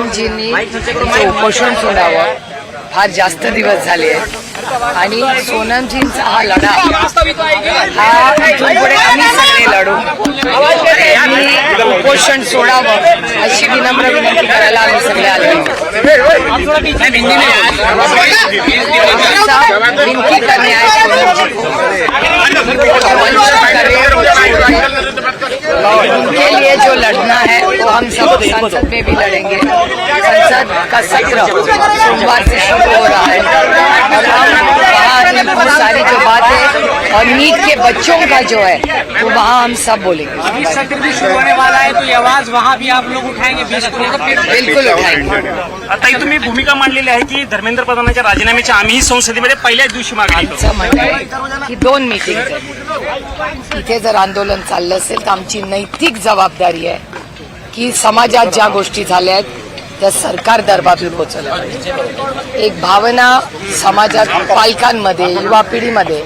सोनमजींनी उपोषण सोडावं, फार जास्त दिवस झाले आणि सोनमजींचा हा लढा हा इथून पुढे आम्ही सगळे लढू. त्यांनी उपोषण सोडावं अशी विनम्र विनंती करायला आम्ही सगळे आलो. विनती करणे आहे उनके लिए जो लड़ना है वो हम सब संसद में भी लड़ेंगे. संसद का सत्र सोमवार से शुरू हो रहा है और हम वहाँ बहुत सारी जो बात है और नीट के बच्चों का जो है वो वहाँ हम सब बोलेंगे. अभी सत्र भी शुरू होने वाला है तो ये आवाज वहाँ भी आप लोग उठाएंगे? बिल्कुल उठाएंगे. आता तुम्ही भूमिका मांडलेली आहे की धर्मेंद्र प्रधानांच्या राजीनाम्याची आम्ही संसदेमध्ये पहिल्याच दिवशी मागणी करू. आमचं म्हणणं आहे की 2 मीटिंग इथे जर आंदोलन चाललं असेल तर आमची नैतिक जबाबदारी आहे की समाजात ज्या गोष्टी झाल्या आहेत त्या सरकार दरबारी पोहोचवल्या पाहिजे. एक भावना समाजात पालकांमध्ये युवा पिढीमध्ये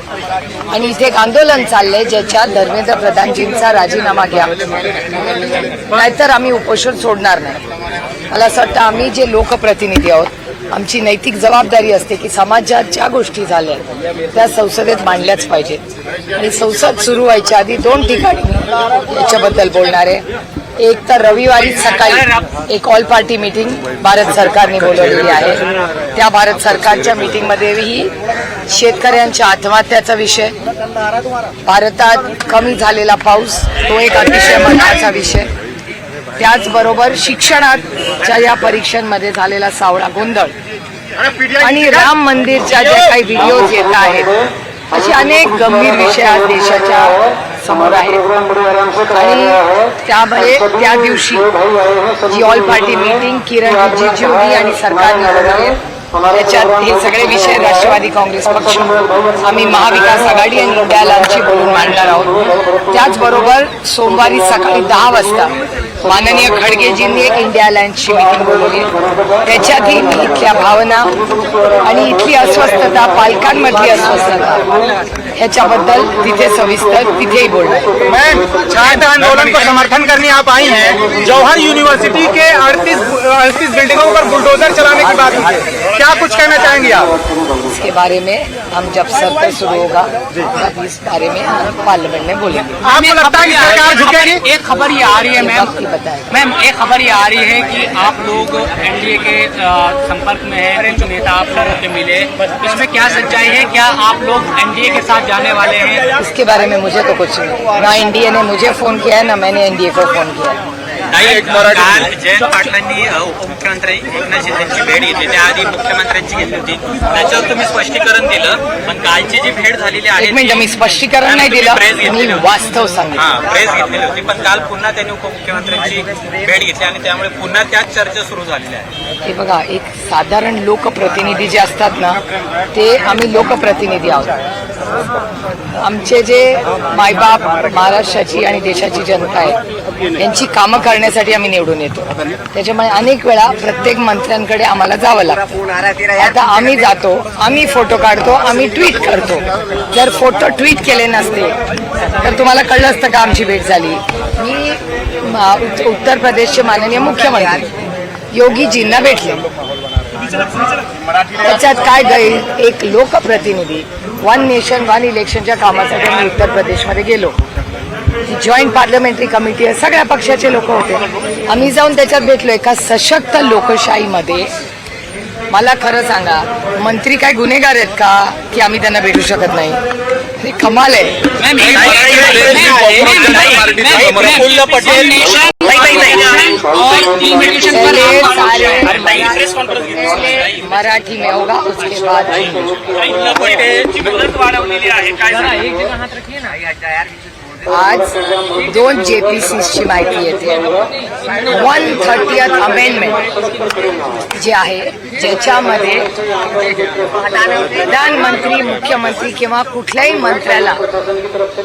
आणि इथे एक आंदोलन चाललंय ज्याच्यात धर्मेंद्र प्रधानजींचा राजीनामा घ्या नाहीतर आम्ही उपोषण सोडणार नाही. मला असं वाटतं आम्ही जे लोकप्रतिनिधी आहोत आमची नैतिक जबाबदारी असते की समाजात ज्या गोष्टी झाल्या त्या संसदेत मांडल्याच पाहिजेत आणि संसद सुरू व्हायच्या आधी 2 ठिकाणी याच्याबद्दल बोलणार आहे. एक तर रविवारी सकाळी एक ऑल पार्टी मीटिंग भारत सरकारने बोलवलेली आहे. त्या भारत सरकारच्या मीटिंगमध्येही शेतकऱ्यांच्या आत्महत्याचा विषय, भारतात कमी झालेला पाऊस तो एक अतिशय महत्त्वाचा विषय, त्याचबरोबर शिक्षणाच्या या परीक्षांमध्ये झालेला सावळा गोंधळ आणि राम मंदिरच्या ज्या काही व्हिडिओज येत आहेत असे अनेक गंभीर विषय आज देशाच्या समोर आहेत. आणि त्यामुळे त्या दिवशी जी ऑल पार्टी मीटिंग किरण रिजिजू आणि सरकारने बोलवली त्याच्यात हे सगळे विषय राष्ट्रवादी काँग्रेस पक्ष, आम्ही महाविकास आघाडी आणि इंडिया अलायन्सची बोलून मांडणार आहोत. त्याचबरोबर सोमवारी सकाळी 10 वाजता माननीय खडगेजींनी एक इंडिया अलायन्सची मीटिंग बोलवली. त्याच्यातही इथल्या भावना आणि इथली अस्वस्थता, पालकांमधली अस्वस्थता ह्याच्याबद्दल तिथे सविस्तर तिथेही बोलणार. मैम, छात्र आंदोलन को समर्थन करने आप आई हैं. जवाहर यूनिवर्सिटी के 38 बिल्डिंगों पर बुलडोजर चलाने की बात है, क्या कुछ कहना चाहेंगे आप? इसके बारे में हम जब सत्र शुरू होगा तब इस बारे में हम पार्लियामेंट में बोलेंगे. आपको लगता है कि सरकार झुकेगी? एक खबर ये आ रही है मैम, एक खबर ये आ रही है कि आप लोग एनडीए के संपर्क में हैं, कुछ नेता आप लोगों से मिले, इसमें क्या सच्चाई है? क्या आप लोग एनडीए के साथ जाने वाले हैं? इसके बारे में मुझे तो कुछ नहीं, ना एनडीए ने मुझे फोन किया है ना मैंने एनडीए को फोन किया है. काल जयंत पाटलांनी उपमुख्यमंत्री एकनाथ शिंदेची भेट घेतली, त्याआधी मुख्यमंत्र्यांची घेतली होती, त्याच्यावर तुम्ही स्पष्टीकरण दिलं. पण कालची जी भेट झालेली आहे, एक मिनिट, मी स्पष्टीकरण नाही दिलं, मी वास्तव सांगितलं. प्रेस घेतलेली होती, पण काल पुन्हा त्यांनी उपमुख्यमंत्र्यांची भेट घेतली आणि त्यामुळे पुन्हा त्याच चर्चा सुरू झालेल्या आहेत. हे बघा, एक साधारण लोकप्रतिनिधी जे असतात ना ते आम्ही लोकप्रतिनिधी आहोत. आमचे जे मायबाप महाराष्ट्राची आणि देशाची जनता आहे यांची कामं करण्यासाठी आम्ही निवडून येतो. त्याच्यामुळे अनेक वेळा प्रत्येक मंत्र्यांकडे आम्हाला जावं लागतं. आता आम्ही जातो, आम्ही फोटो काढतो, आम्ही ट्विट करतो. जर फोटो ट्विट केले नसते तर तुम्हाला कळलं असतं का आमची भेट झाली. मी उत्तर प्रदेशचे माननीय मुख्यमंत्री योगीजींना भेटले. त्याच्यात काय गैर, एक लोकप्रतिनिधी 1 नेशन 1 इलेक्शनच्या कामासाठी आम्ही उत्तर प्रदेशमध्ये गेलो. जॉईंट पार्लमेंटरी कमिटी आहे, सगळ्या पक्षाचे लोक होते. आम्ही जाऊन त्याच्यात भेटलो. एका सशक्त लोकशाहीमध्ये मला खरं सांगा, मंत्री काय गुन्हेगार आहेत का की आम्ही त्यांना भेटू शकत नाही? हे कमाल आहे. मराठी में होगा उसके बाद. आज 2 JPCची माहिती येते. 130th अमेंडमेंट जे आहे ज्याच्यामध्ये प्रधानमंत्री, मुख्यमंत्री किंवा कुठल्याही मंत्र्याला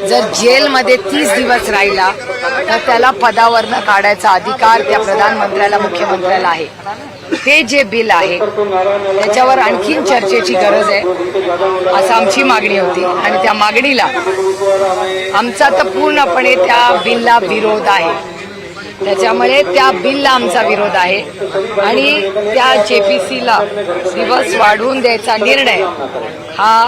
जर जेलमध्ये 30 दिवस राहिला तर त्याला पदावरनं काढायचा अधिकार त्या प्रधानमंत्र्याला, मुख्यमंत्र्याला आहे. ते जे बिल आहे त्याच्यावर आणखीन चर्चेची गरज आहे असं आमची मागणी होती आणि त्या मागणीला आमचा तर पूर्णपणे त्या बिलला विरोध आहे. त्याच्यामुळे त्या बिलला आमचा विरोध आहे आणि त्या जेपीसीला दिवस वाढवून द्यायचा निर्णय हा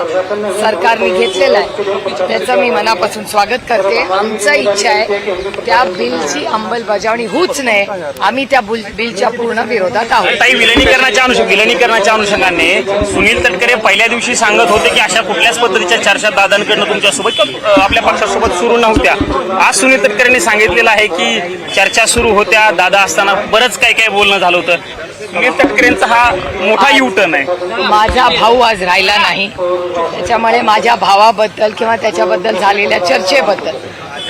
सरकारने घेतलेला आहे, त्याचं मी मनापासून स्वागत करते. आमचा इच्छा आहे त्या बिलची अंमलबजावणी होऊच नये. आम्ही त्या बिलच्या पूर्ण विरोधात आहोत. ताई, विलिनीकरणाच्या अनुषंगाने सुनील तटकरे पहिल्या दिवशी सांगत होते की अशा कुठल्याच पद्धतीच्या चर्चा दादांकडनं तुमच्यासोबत किंवा आपल्या पक्षासोबत सुरू नव्हत्या. आज सुनील तटकरेंनी सांगितलेलं आहे की चर्चा सुरू होत्या, दादा असताना बरंच काय बोलणं झालं होतं. सुनील तटकरेंचा हा मोठा युटर्न आहे. माझा भाऊ आज राहिला नाही, त्याच्यामुळे माझ्या भावाबद्दल किंवा त्याच्याबद्दल झालेल्या चर्चेबद्दल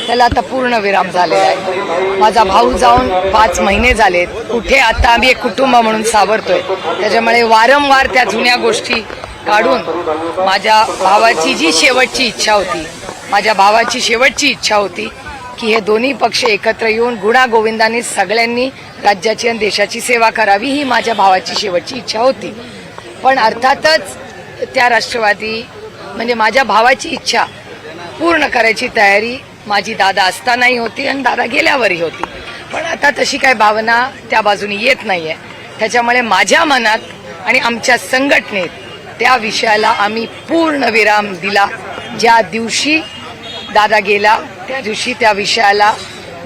त्याला आता पूर्ण विराम झालेला आहे. माझा भाऊ जाऊन 5 महिने झालेत. कुठे आता आम्ही एक कुटुंब म्हणून सावरतोय, त्याच्यामुळे वारंवार त्या जुन्या गोष्टी काढून माझ्या भावाची जी शेवटची इच्छा होती की हे दोन्ही पक्ष एकत्र येऊन गुणागोविंदाने सगळ्यांनी राज्याची आणि देशाची सेवा करावी, ही माझ्या भावाची शेवटची इच्छा होती. पण अर्थातच त्या राष्ट्रवादी म्हणजे माझ्या भावाची इच्छा पूर्ण करायची तयारी माझी दादा असतानाही होती आणि दादा गेल्यावरही होती. पण आता तशी काही भावना त्या बाजूने येत नाहीये. त्याच्यामुळे माझ्या मनात आणि आमच्या संघटनेत त्या विषयाला आम्ही पूर्ण विराम दिला. ज्या दिवशी दादा गेला त्या दिवशी त्या विषयाला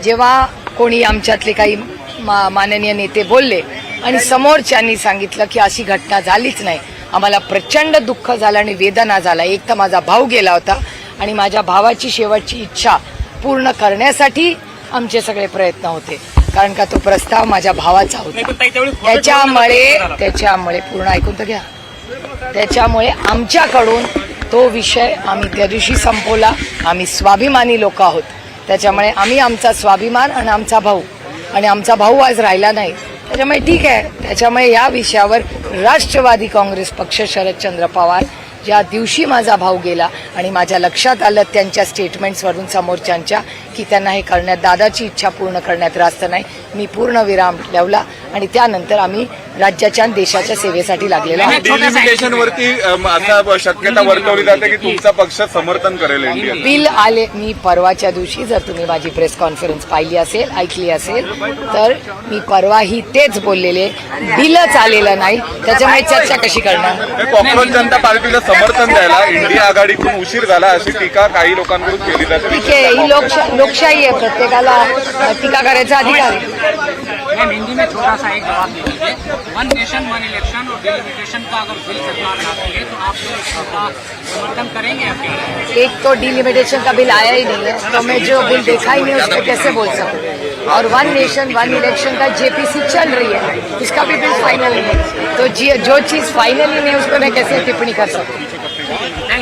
जेव्हा कोणी आमच्यातले काही माननीय नेते बोलले आणि समोरच्यांनी सांगितलं की अशी घटना झालीच नाही, आम्हाला प्रचंड दुःख झालं आणि वेदना झाला. एक तर माझा भाऊ गेला होता आणि माझ्या भावाची शेवटची इच्छा पूर्ण करण्यासाठी आमचे सगळे प्रयत्न होते, कारण का तो प्रस्ताव माझ्या भावाचा होता. त्याच्यामुळे पूर्ण ऐकून तर घ्या. त्याच्यामुळे आमच्याकडून तो विषय आम्ही त्या दिवशी संपवला. आम्ही स्वाभिमानी लोक आहोत, त्याच्यामुळे आम्ही आमचा स्वाभिमान आणि आमचा भाऊ आज राहिला नाही, त्याच्यामुळे ठीक आहे. त्याच्यामुळे या विषयावर राष्ट्रवादी काँग्रेस पक्ष शरदचंद्र पवार ज्या दिवशी माझा भाऊ गेला आणि माझ्या लक्षात आलं त्यांच्या स्टेटमेंट्सवरून समोरच्यांच्या की त्यांना हे करण्यात दादाची इच्छा पूर्ण करण्यात रास्त नाही, मी पूर्ण विराम ठेवला आणि त्यानंतर आम्ही राज्याच्या आणि देशाच्या सेवेसाठी लागलेलो आहोत. डिलिमिटेशनवरती असा शक्यता वर्तवली जाते की तुमचा पक्ष समर्थन करेल इंडिया. बिल आले, मी परवाच्या दिवशी जर तुम्ही माझी प्रेस कॉन्फरन्स पाहिली असेल, ऐकली असेल, तर मी परवाही तेच बोललेले, बिलच आलेलं नाही, त्याच्यामुळे चर्चा कशी करणार. कॉंग्रेस जनता पार्टीला समर्थन द्यायला इंडिया आघाडीतून उशीर झाला अशी टीका काही लोकांकडून केली जाते. ठीक आहे, ही लोकशाही आहे, प्रत्येकाला टीका करायचा अधिकार आहे. मैम, हिंदी में छोटा सा एक जवाब दे दीजिए. 1 नेशन 1 इलेक्शन और डिलिमिटेशन का अगर बिल सरकार लाती है तो आप लोग इसका समर्थन करेंगे या क्या? एक तो डिलिमिटेशन का बिल आया ही नहीं है, तो मैं जो बिल देखा ही नहीं उसको कैसे बोल सकूं. और 1 नेशन 1 इलेक्शन का जेपीसी चल रही है, इसका भी बिल फाइनल नहीं है, तो जो चीज फाइनल ही नहीं है उस पर मैं कैसे टिप्पणी कर सकूं.